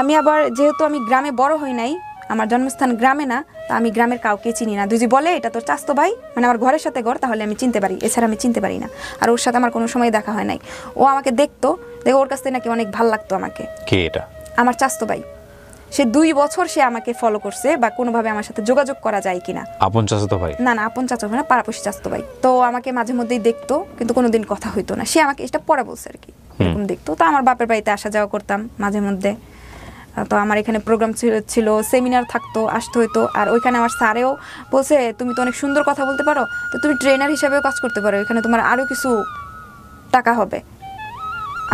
আমি আবার যেহেতু আমি গ্রামে বড় হই নাই, আমার জন্মস্থান গ্রামে না, তা আমি গ্রামের কাউকে চিনি না। দুজি বলে এটা তোর চাস্তো ভাই, মানে আমার ঘরের সাথে ঘর, তাহলে আমি চিনতে পারি, এছাড়া আমি চিনতে পারি না। আর ওর সাথে আমার কোনো সময় দেখা হয় নাই। ও আমাকে দেখতো, দেখো ওর কাছ থেকে নাকি অনেক ভালো লাগতো আমাকে। কে এটা? আমার চাস্তো ভাই। সে 2 বছর সে আমাকে ফলো করছে, বা কোনোভাবে আমার সাথে যোগাযোগ করা যায় কিনা। আপন চাচাতো ভাই? না না আপন চাচা ভাই না, পাড়াপড়শি চাস্তো ভাই। তো আমাকে মাঝে মধ্যেই দেখতো, কিন্তু কোনোদিন কথা হইতো না। সে আমাকে এটা পরে বলছে আর কি, এরকম দেখতো। তো আমার বাপের বাড়িতে আসা যাওয়া করতাম মাঝে মধ্যে। তো আমার এখানে প্রোগ্রাম ছিল, সেমিনার থাকতো, আসতে হইতো। আর ওইখানে আমার স্যারেও বলছে তুমি তো অনেক সুন্দর কথা বলতে পারো, তো তুমি ট্রেনার হিসেবেও কাজ করতে পারো, এখানে তোমার আরও কিছু টাকা হবে,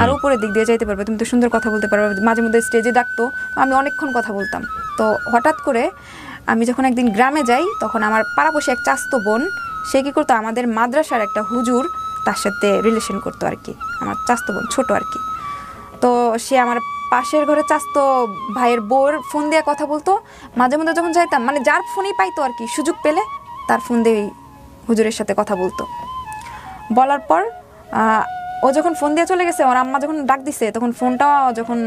আরও উপরের দিক দিয়ে যাইতে পারবে, তুমি তো সুন্দর কথা বলতে পারো। মাঝে মধ্যে স্টেজে ডাকতো, আমি অনেকক্ষণ কথা বলতাম। তো হঠাৎ করে আমি যখন একদিন গ্রামে যাই, তখন আমার পাড়াপড়শি এক চাস্তো বোন, সে কী করতো, আমাদের মাদ্রাসার একটা হুজুর তার সাথে রিলেশন করতো আর কি, আমার চাস্তো বোন, ছোটো আর কি। তো সে আমার পাশের ঘরে চাস্তো ভাইয়ের বউর ফোন দিয়ে কথা বলতো। মাঝে মধ্যে যখন যাইতাম, মানে যার ফোনই পাইতো আর কি, সুযোগ পেলে তার ফোন দিয়ে হুজুরের সাথে কথা বলতো। বলার পর ও যখন ফোন দিয়ে চলে গেছে, ওর আম্মা যখন ডাক দিছে, তখন ফোনটা যখন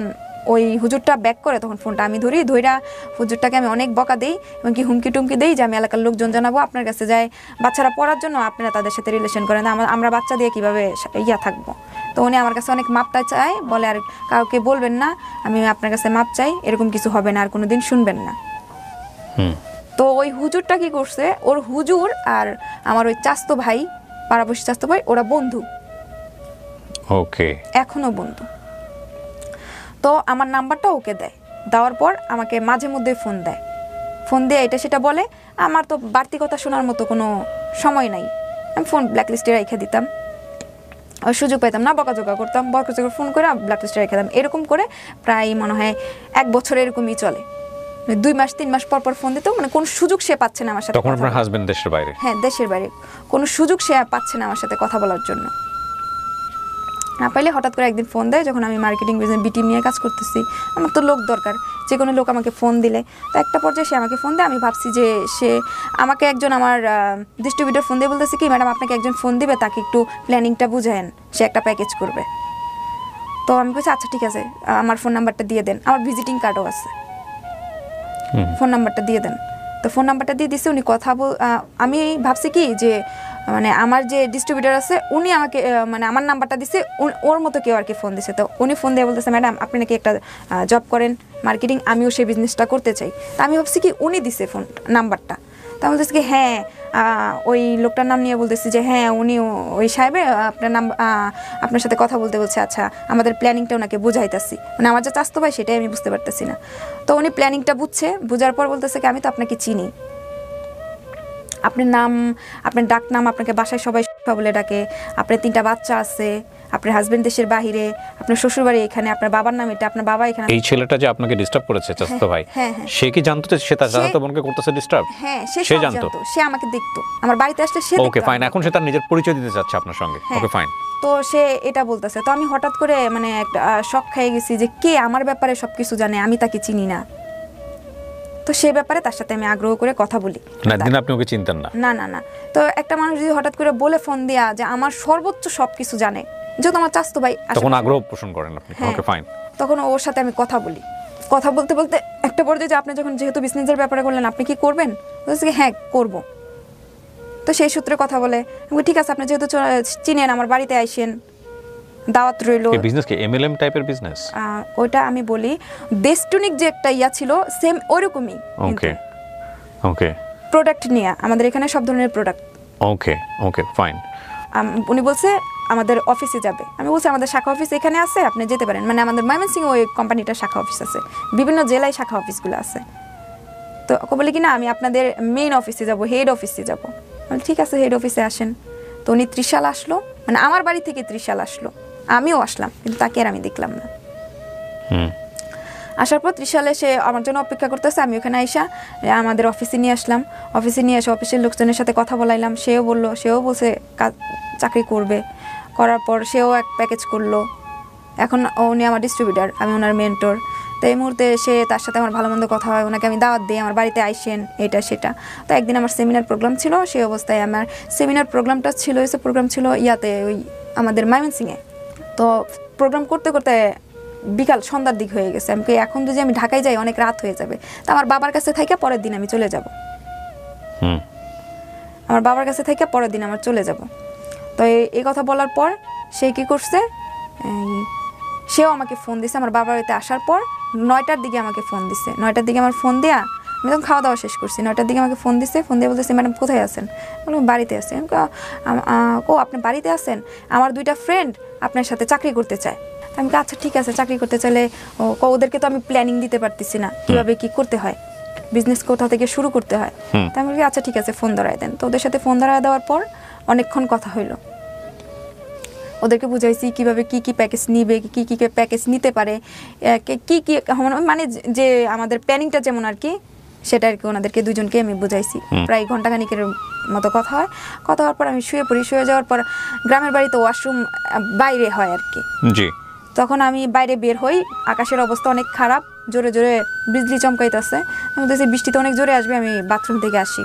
ওই হুজুরটা ব্যাক করে, তখন ফোনটা আমি ধইরা হুজুরটাকে আমি অনেক বকা দিই, এবং কি হুমকি টুমকি দিই যে আমি এলাকার লোকজন জানাবো, আপনার কাছে যায় বাচ্চারা পড়ার জন্য, আপনারা তাদের সাথে রিলেশন করেন, আমরা বাচ্চা দিয়ে কীভাবে থাকবো। তো উনি আমার কাছে অনেক মাপটা চায়, বলে আর কাউকে বলবেন না, আমি আপনার কাছে মাপ চাই, এরকম কিছু হবে না, আর কোনো দিন শুনবেন না। তো ওই হুজুরটা কি করছে, ওর হুজুর আর আমার ওই চাস্তো ভাই, পাড়াপড়শি চাস্তো ভাই, ওরা বন্ধু, ওকে, এখনো বন্ধু। তো আমার নাম্বারটা ওকে দেয়, দেওয়ার পর আমাকে মাঝে মধ্যে ফোন দিয়ে এটা সেটা বলে। আমার তো বাড়তি কথা শোনার মতো কোনো সময় নাই, আমি ফোন ব্ল্যাকলিস্টে রেখে দিতাম, ওই সুযোগ পাইতাম না, বকাঝোকা করতাম, ফোন করে ব্ল্যাকলিস্টে রেখে দিতাম। এরকম করে প্রায় মনে হয় 1 বছর এরকমই চলে। 2 মাস 3 মাস পর ফোন দিত, মানে কোন সুযোগ সে পাচ্ছে না আমার সাথে। তখন আপনার হাজবেন্ড দেশের বাইরে? হ্যাঁ, দেশের বাইরে, কোনো সুযোগ সে পাচ্ছে না আমার সাথে কথা বলার জন্য। না পাইলে হঠাৎ করে একদিন ফোন দেয়, যখন আমি মার্কেটিং বিজনেস বিটি নিয়ে কাজ করতেছি, আমার তো লোক দরকার, যে কোনো লোক আমাকে ফোন দিলে। তো একটা পর্যায়ে সে আমাকে ফোন দেয়, আমি ভাবছি যে সে আমাকে একজন আমার ডিস্ট্রিবিউটর ফোন দিয়ে বলতেছে কি, ম্যাডাম আপনাকে একজন ফোন দিবে, তাকে একটু প্ল্যানিংটা বুঝায়েন, সে একটা প্যাকেজ করবে। তো আমি বলছি আচ্ছা ঠিক আছে, আমার ফোন নাম্বারটা দিয়ে দেন, আমার ভিজিটিং কার্ডও আছে, ফোন নাম্বারটা দিয়ে দেন। তো ফোন নাম্বারটা দিয়ে দিছে, উনি কথা আমি ভাবছি কি যে মানে আমার যে ডিস্ট্রিবিউটর আছে উনি আমাকে মানে আমার নাম্বারটা দিছে, ওর মতো কেউ আর কি ফোন দিছে। তো উনি ফোন দিয়ে বলতেছে ম্যাডাম আপনি নাকি একটা জব করেন মার্কেটিং, আমিও সেই বিজনেসটা করতে চাই। তা আমি ভাবছি কি উনি দিছে ফোন নাম্বারটা। তা আমি বলতেছি কি হ্যাঁ, ওই লোকটার নাম নিয়ে বলতেছি যে হ্যাঁ উনি ওই সাহেবে আপনার সাথে কথা বলতে বলছে। আচ্ছা, আমাদের প্ল্যানিংটা ওনাকে বুঝাইতেছি, মানে আমার যে চাস্তো ভাই সেটাই আমি বুঝতে পারতেছি না। তো উনি প্ল্যানিংটা বুঝার পর বলতেছে কি আমি তো আপনাকে চিনি, আপনার নাম, আপনার ডাক নাম, আপনাকে বাসায় সবাই বলে ডাকে, আপনার 3টা বাচ্চা আছে, আপনার হাজবেন্ড দেশের বাহিরে, আপনার শ্বশুরবাড়ি এখানে, আপনার বাবার নাম এটা, আপনার বাবা এখানে। এই ছেলেটা যে আপনাকে ডিস্টার্ব করেছে চাস্তো ভাই, সে কি জানতো যে সে তার চাচাতো বোনকে করতেছে ডিস্টার্ব? হ্যাঁ, সে জানতো, সে আমাকে দেখতো, আমার বাড়িতে আসলে সে দেখতো। ওকে ফাইন, এখন সে তার নিজের পরিচয় দিতে চাচ্ছে আপনার সঙ্গে। Okay fine. তো সে এটা বলতেছে, তো আমি হঠাৎ করে মানে একটা শক খেয়ে গেছি যে কে আমার ব্যাপারে সবকিছু জানে, আমি তাকে চিনি না। তো সেই ব্যাপারে তার সাথে আমি আগ্রহ করে কথা বলি। না, দিন আপনি ওকে চিনতেন না? না না না। তো একটা মানুষ যদি হঠাৎ করে বলে ফোন দিয়া যে আমার সর্বোচ্চ সবকিছু জানে, যেহেতু আমার চাস্তো ভাই, তখন আগ্রহ পোষণ করেন আপনি। Okay fine. তখন ওর সাথে আমি কথা বলি, কথা বলতে বলতে একটা পর্যায়ে যে আপনি যখন যেহেতু বিজনেসের ব্যাপারে বললেন আপনি কি করবেন, বলছি হ্যাঁ করব। তো সেই সূত্রে কথা বলে আমি ঠিক আছে, আপনি যেহেতু চিনেন আমার বাড়িতে আইসেন, দাওয়াত রইল। এই বিজনেস কি এমএলএম টাইপের বিজনেস? ওইটা আমি বলি দেশটুনিক যে একটা ইয়া ছিল সেম ওরকমই। ওকে ওকে। প্রোডাক্ট নিয়ে আমাদের এখানে সব ধরনের প্রোডাক্ট। ওকে ওকে ফাইন। উনি বলছে আমাদের অফিসে যাবে, আমি বলছি আমাদের শাখা অফিস এখানে আছে, আপনি যেতে পারেন। মানে আমাদের ময়মনসিংহ ওই কোম্পানিটার শাখা অফিস আছে, বিভিন্ন জেলায় শাখা অফিসগুলো আছে। তো ও বলে কি না আমি আপনাদের মেইন অফিসে যাব, হেড অফিসে যাব। ঠিক আছে, হেড অফিসে আসেন। তো উনি ত্রিশাল আসলো, মানে আমার বাড়ি থেকে ত্রিশাল আসলো, আমিও আসলাম, কিন্তু তাকে আর আমি দেখলাম না। আসার পর ত্রিশালে সে আমার জন্য অপেক্ষা করতেছে, আমি ওখানে আইসা আমাদের অফিসে নিয়ে আসলাম। অফিসে নিয়ে এসে অফিসের লোকজনের সাথে কথা বলাইলাম, সেও বলছে চাকরি করবে। করার পর সেও এক প্যাকেজ করলো। এখন উনি আমার ডিস্ট্রিবিউটার, আমি ওনার মেন্টর। তো এই মুহূর্তে সে তার সাথে আমার ভালো মন্দ কথা হয়, ওনাকে আমি দাওয়াত দিই আমার বাড়িতে আইসেন, এটা সেটা। তো একদিন আমার সেমিনার প্রোগ্রাম ছিল, সেই অবস্থায় আমার সেমিনার প্রোগ্রামটা ছিল ইয়াতে ওই আমাদের ময়মনসিংহে। তো প্রোগ্রাম করতে করতে বিকাল সন্ধ্যার দিক হয়ে গেছে। আমি এখন যদি আমি ঢাকায় যাই অনেক রাত হয়ে যাবে, তো আমার বাবার কাছে থেকে পরের দিন আমি চলে যাব। আমার বাবার কাছে থেকে পরের দিন আমার চলে যাব। তো এই কথা বলার পর সে কি করছে, সেও আমাকে ফোন দিছে আমার বাবার বাড়িতে আসার পর 9টার দিকে আমাকে ফোন দিছে। 9টার দিকে আমার ফোন দেয়া, আমি তখন খাওয়া দাওয়া শেষ করছি। 9টার দিকে আমাকে ফোন দিছে, ফোন দিয়ে বলতেছে ম্যাডাম কোথায় আছেন? বললাম বাড়িতে আছি। ও আপনি বাড়িতে আছেন, আমার 2টা ফ্রেন্ড আপনার সাথে চাকরি করতে চায়। আমি বলি, আচ্ছা ঠিক আছে, চাকরি করতে চাইলে ওদেরকে তো আমি প্ল্যানিং দিতে পারতেছি না কিভাবে কি করতে হয়, বিজনেস কোথা থেকে শুরু করতে হয়। তো আমি বলি আচ্ছা ঠিক আছে, ফোন ধরায় দেন। তো ওদের সাথে ফোন ধরায় দেওয়ার পর অনেকক্ষণ কথা হইলো, ওদেরকে বুঝাইছি কিভাবে কি কি প্যাকেজ নিবে, কি কি প্যাকেজ নিতে পারে, কি কি মানে যে আমাদের প্ল্যানিংটা যেমন আর কি, সেটা আর কি ওনাদেরকে দুজনকে আমি বুঝাইছি। প্রায় ঘন্টাখানিকের মতো কথা হয়। কথা হওয়ার পর আমি শুয়ে পড়ি। শুয়ে যাওয়ার পর গ্রামের বাড়িতে ওয়াশরুম বাইরে হয় আর কি, জি। তখন আমি বাইরে বের হই, আকাশের অবস্থা অনেক খারাপ, জোরে জোরে বিজলি চমকাইতেছে। আমি বলতেছি বৃষ্টিতে অনেক জোরে আসবে, আমি বাথরুম থেকে আসি,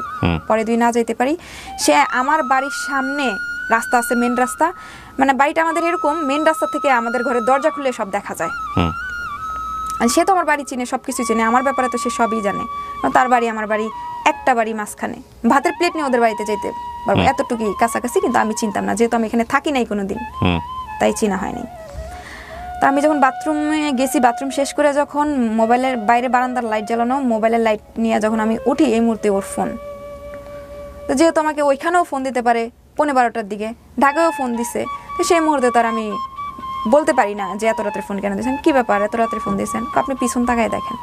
পরে দুই না যেতে পারি। সে আমার বাড়ির সামনে রাস্তা আছে, মেন রাস্তা, মানে বাড়িটা আমাদের এরকম, মেন রাস্তা থেকে আমাদের ঘরের দরজা খুলে সব দেখা যায়। আর সে তো আমার বাড়ি চিনে, সব কিছু চিনে, আমার ব্যাপারে তো সে সবই জানে। তার বাড়ি আমার বাড়ি একটা বাড়ি মাঝখানে, ভাতের প্লেট নিয়ে ওদের বাড়িতে যাইতে পারবো, এতটুকুই কাছাকাছি। কিন্তু আমি চিনতাম না, যেহেতু আমি এখানে থাকি নাই কোনোদিন, তাই চিনা হয়নি। তা আমি যখন বাথরুমে গেছি, বাথরুম শেষ করে যখন মোবাইলের বাইরে বারান্দার লাইট জ্বালানো, মোবাইলের লাইট নিয়ে যখন আমি উঠি, এই মুহূর্তে ওর ফোন। তো যেহেতু আমাকে ওইখানেও ফোন দিতে পারে 11:30টার দিকে, ঢাকায়ও ফোন দিছে, তো সেই মুহূর্তে তার আমি বলতে পারি না যে এত রাত্রে ফোন কেন দিয়েছেন, কী ব্যাপার এত রাত্রে ফোন দিয়েছেন। আপনি পিছন তাকায় দেখেন,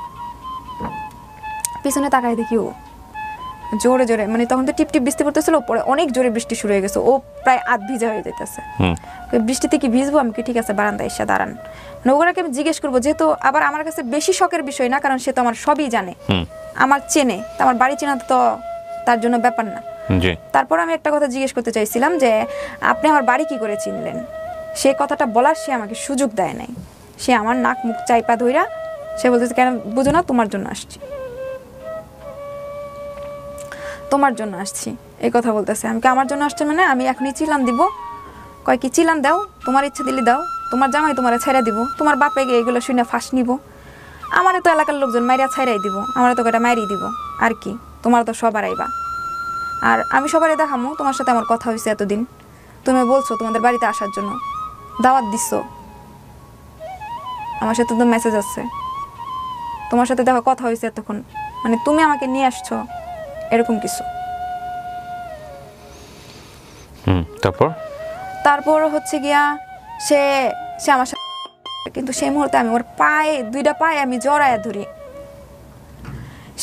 পিছনে তাকায় দেখি ও জোরে জোরে, মানে তখন তো টিপ টিপ বৃষ্টি পড়তেছিল, পরে অনেক জোরে বৃষ্টি শুরু হয়ে গেছে, ও প্রায় আধ ভিজা হয়ে যেতেছে। বৃষ্টিতে কি ভিজবো? আমি কি ঠিক আছে বারান্দায় এসে দাঁড়ান, মানে ওগুলোকে আমি জিজ্ঞেস করবো, যেহেতু আবার আমার কাছে বেশি শখের বিষয় না, কারণ সে তো আমার সবই জানে, আমার চেনে, তো আমার বাড়ি চেনা তো তার জন্য ব্যাপার না। তারপর আমি একটা কথা জিজ্ঞেস করতে চাইছিলাম যে আপনি আমার বাড়ি কি করে চিনলেন? সে কথাটা বলার সে আমাকে সুযোগ দেয় নাই। সে আমার নাক মুখ চাইপা ধইরা সে বলতেছে, কেন বুঝো না, তোমার জন্য আসছি, তোমার জন্য আসছি, এই কথা বলতেছে। আমি আমার জন্য আসছে মানে আমি এখনই চিলান দিব? কয় কি চিলান দাও, তোমার ইচ্ছা দিলে দাও, তোমার জামাই তোমার ছেড়ে দিব, তোমার বাপে গিয়ে এগুলো শুনে ফাঁস নিব, আমারে তো এলাকার লোকজন মাইরা ছাইরাই দিব, আমারে তো কটা মাইরি দিব, আর কি তোমার তো সবার আইবা। আর আমি সবারই দেখামো তোমার সাথে আমার কথা হয়েছে এতদিন, তুমি বলছো তোমাদের বাড়িতে আসার জন্য, দাওয়াত দিচ্ছ, আমার সাথে তো মেসেজ আছে, তোমার সাথে দেখা কথা হয়েছে এতক্ষণ, মানে তুমি আমাকে নিয়ে আসছো, এরকম কিছু। তারপর হচ্ছে গিয়া সে আমার সাথে, কিন্তু সেই মুহূর্তে আমি ওর পায়ে, দুইটা পায়ে আমি জড়ায় ধরি।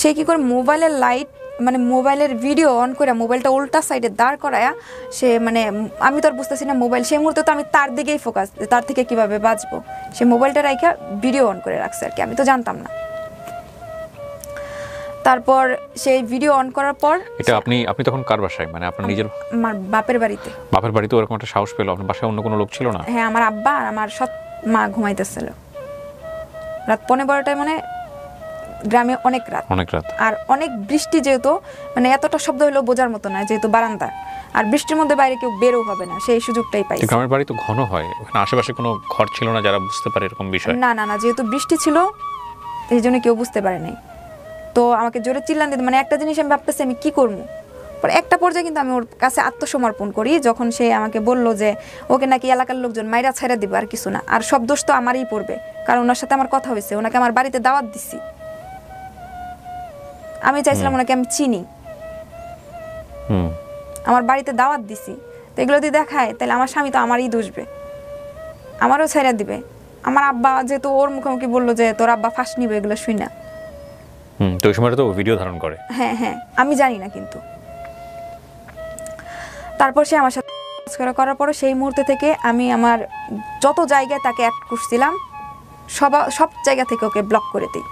সে কি করে মোবাইলের লাইট, মানে মোবাইলের ভিডিও অন করে মোবাইলটা উল্টা সাইডে দাঁড় করায়া, সে মানে আমি তো আর বুঝতেছি না মোবাইল, সেই মুহূর্তে তো আমি তার দিকেই ফোকাস, তার থেকে কিভাবে বাঁচবো, সে মোবাইলটা রাইখা ভিডিও অন করে রাখছে আর কি, আমি তো জানতাম না। তারপর সেই ভিডিও অন করার পর, এটা আপনি তখন কার বাসায়, মানে আপনার নিজের? আমার বাপের বাড়িতে। বাপের বাড়িতে ওরকম একটা সাহস পেলো? আপনার বাসায় অন্য কোনো লোক ছিল না? হ্যাঁ, আমার আব্বা আর আমার সৎ মা ঘুমাইতেছিল, রাত 11:30টায়, মানে গ্রামে অনেক রাত, আর অনেক বৃষ্টি, যেহেতু মানে এতটা শব্দ হলো বোঝার মতো না, যেহেতু বারান্দা, আর বৃষ্টির মধ্যে বাইরে কেউ বেরও হবে না, সেই সুযোগটাই পাইছি। গ্রামের বাড়ি তো ঘন হয়, ওখানে আশেপাশে কোনো ঘর ছিল না যারা বুঝতে পারে এরকম বিষয়? না না না, যেহেতু বৃষ্টি ছিল এই জন্য কেউ বুঝতে পারে নাই। তো আমাকে জোরে চিল্লান দিতে, মানে একটা জিনিস আমি ভাবতেছি আমি কি করবো। পরে একটা পর্যায়ে কিন্তু আমি ওর কাছে আত্মসমর্পণ করি, যখন সে আমাকে বললো যে ওকে নাকি এলাকার লোকজন মাইরা ছাইরা দিবে, আর কিছু না, আর সব দোষ তো আমারই পড়বে, কারণ ওনার সাথে আমার কথা হয়েছে, ওনাকে আমার বাড়িতে দাওয়াত দিছি, আমি চাইছিলাম ওনাকে আমি চিনি, আমার বাড়িতে দাওয়াত দিছি, তো এগুলো যদি দেখায় তাহলে আমার স্বামী তো আমারই দোষবে, আমারও ছাইরা দিবে। আমার আব্বা যেহেতু ওর মুখোমুখি বললো যে তোর আব্বা ফাঁস নিবে, এগুলো শুই না, তো ওই সময় তো ভিডিও ধারণ করে। হ্যাঁ হ্যাঁ, আমি জানি না কিন্তু। তারপর সে আমার সাথে করার পরে সেই মুহূর্তে থেকে আমি আমার যত জায়গায় তাকে অ্যাড করছিলাম সব জায়গা থেকে ওকে ব্লক করে দিই।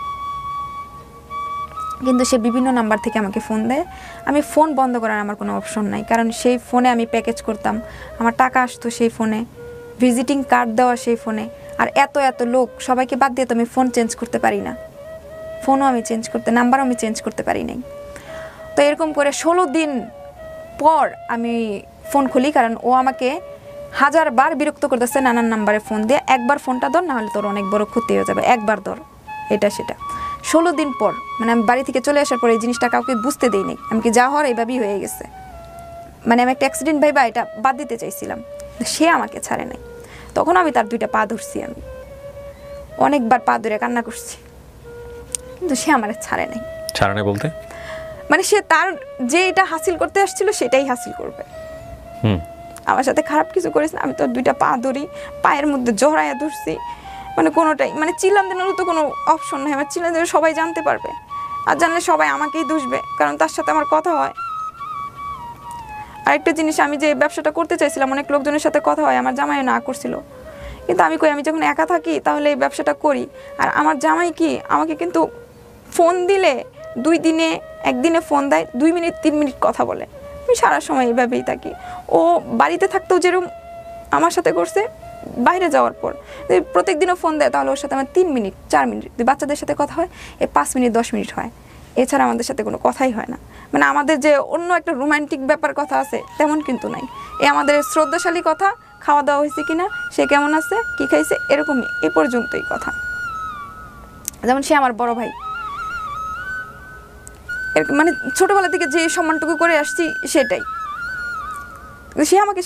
কিন্তু সে বিভিন্ন নাম্বার থেকে আমাকে ফোন দেয়, আমি ফোন বন্ধ করার আমার কোনো অপশন নাই, কারণ সেই ফোনে আমি প্যাকেজ করতাম, আমার টাকা আসতো সেই ফোনে, ভিজিটিং কার্ড দেওয়া সেই ফোনে, আর এত এত লোক সবাইকে বাদ দিয়ে তো আমি ফোন চেঞ্জ করতে পারি না, ফোনও আমি চেঞ্জ করতে, নাম্বারও আমি চেঞ্জ করতে পারি নাই। তো এরকম করে 16 দিন পর আমি ফোন খুলি, কারণ ও আমাকে 1000 বার বিরক্ত করতেছে নানান নাম্বারে ফোন দিয়ে, একবার ফোনটা ধর, না হলে তোর অনেক বড় ক্ষতি হয়ে যাবে, একবার ধর, এটা সেটা। 16 দিন পর, মানে আমি বাড়ি থেকে চলে আসার পর এই জিনিসটা কাউকে বুঝতে দেই নাই, আমি কি যা হওয়ার এইভাবেই হয়ে গেছে, মানে আমি একটা অ্যাক্সিডেন্ট ভাইবা এটা বাদ দিতে চাইছিলাম, সে আমাকে ছাড়ে নাই। তখন আমি তার 2টা পা ধরছি, আমি অনেকবার পা ধরে কান্না করছি, কিন্তু সে আমার ছাড়ে নাই। ছাড়ে নাই বলতে মানে সে তার যে এটা হাসিল করতে আসছিল সেটাই হাসিল করবে। আমার সাথে খারাপ কিছু করিস না, আমি তো 2টা পা ধরি, পায়ের মধ্যে জড়াইয়া ধরছি, মানে কোনোটাই, মানে চিল্লান দেনেরও তো কোনো অপশন নেই, আমার চিল্লান দিলে সবাই জানতে পারবে, আর জানলে সবাই আমাকেই দুষবে, কারণ তার সাথে আমার কথা হয়। আরেকটা জিনিস, আমি যে ব্যবসাটা করতে চাইছিলাম, অনেক লোকজনের সাথে কথা হয়, আমার জামাইও না করছিল, কিন্তু আমি কই আমি যখন একা থাকি তাহলে এই ব্যবসাটা করি। আর আমার জামাই কি আমাকে কিন্তু ফোন দিলে 2 দিনে 1 দিনে ফোন দেয়, 2 মিনিট 3 মিনিট কথা বলে, আমি সারা সময় এইভাবেই থাকি। ও বাড়িতে থাকতেও যেরকম আমার সাথে করছে, বাইরে যাওয়ার পর যদি প্রত্যেক দিনও ফোন দেয় তাহলে ওর সাথে আমার 3 মিনিট 4 মিনিট, যদি বাচ্চাদের সাথে কথা হয় 5 মিনিট 10 মিনিট হয়, এছাড়া আমাদের সাথে কোনো কথাই হয় না। মানে আমাদের যে অন্য একটা রোমান্টিক ব্যাপার কথা আছে তেমন কিন্তু নাই, আমাদের শ্রদ্ধাশালী কথা, খাওয়া দাওয়া হয়েছে কিনা, সে কেমন আছে, কি খাইছে, এরকমই, এ পর্যন্তই কথা। যেমন সে আমার বড় ভাই, মানে ছোটবেলা থেকে যে সম্মানটুকু করে আসছি সেটাই, সে আমাকে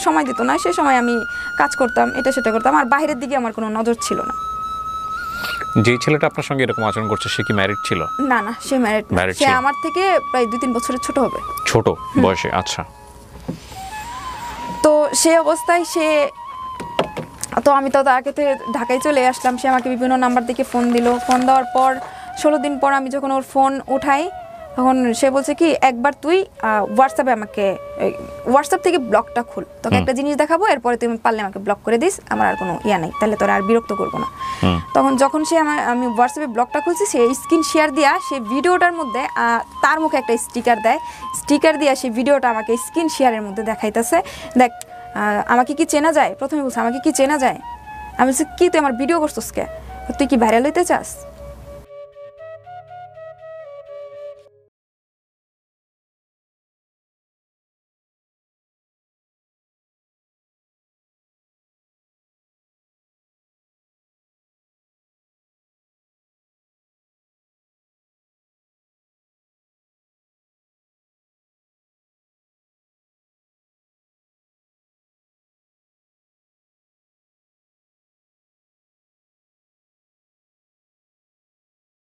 সময় দিত না, সে সময় আমি কাজ করতাম, এটা সেটা করতাম, আর বাইরের দিকে আমার কোনো নজর ছিল না। যে ছেলেটা আপনার সঙ্গে এরকম আচরণ করছে সে কি ম্যারিড ছিল? না না, সে ম্যারিড, সে আমার থেকে প্রায় 2-3 বছরের ছোট হবে, ছোট বয়সে। আচ্ছা। তো সে অবস্থায় তো আমি তো আগে থেকে ঢাকায় চলে আসলাম, সে আমাকে বিভিন্ন নাম্বার থেকে ফোন দিল, ফোন দেওয়ার পর 16 দিন পর আমি যখন ওর ফোন উঠাই তখন সে বলছে কি, একবার তুই হোয়াটসঅ্যাপে আমাকে, হোয়াটসঅ্যাপ থেকে ব্লকটা খুল, তোকে একটা জিনিস দেখাবো, এরপরে তুই পারলে আমাকে ব্লক করে দিস, আমার আর কোনো নেই, তাহলে তোরা আর বিরক্ত করবো না। তখন যখন আমি হোয়াটসঅ্যাপে ব্লকটা খুলছি, সে স্ক্রিন শেয়ার দিয়া সে ভিডিওটার মধ্যে তার মুখে একটা স্টিকার দেয়, স্টিকার দিয়া সেই ভিডিওটা আমাকে স্ক্রিন শেয়ারের মধ্যে দেখাইতেছে, দেখ আমাকে কি চেনা যায়, প্রথমে বলছে আমাকে কি চেনা যায়, আমি বলছি কি তুই আমার ভিডিও করছিস কে, তুই কি ভাইরাল হইতে চাস,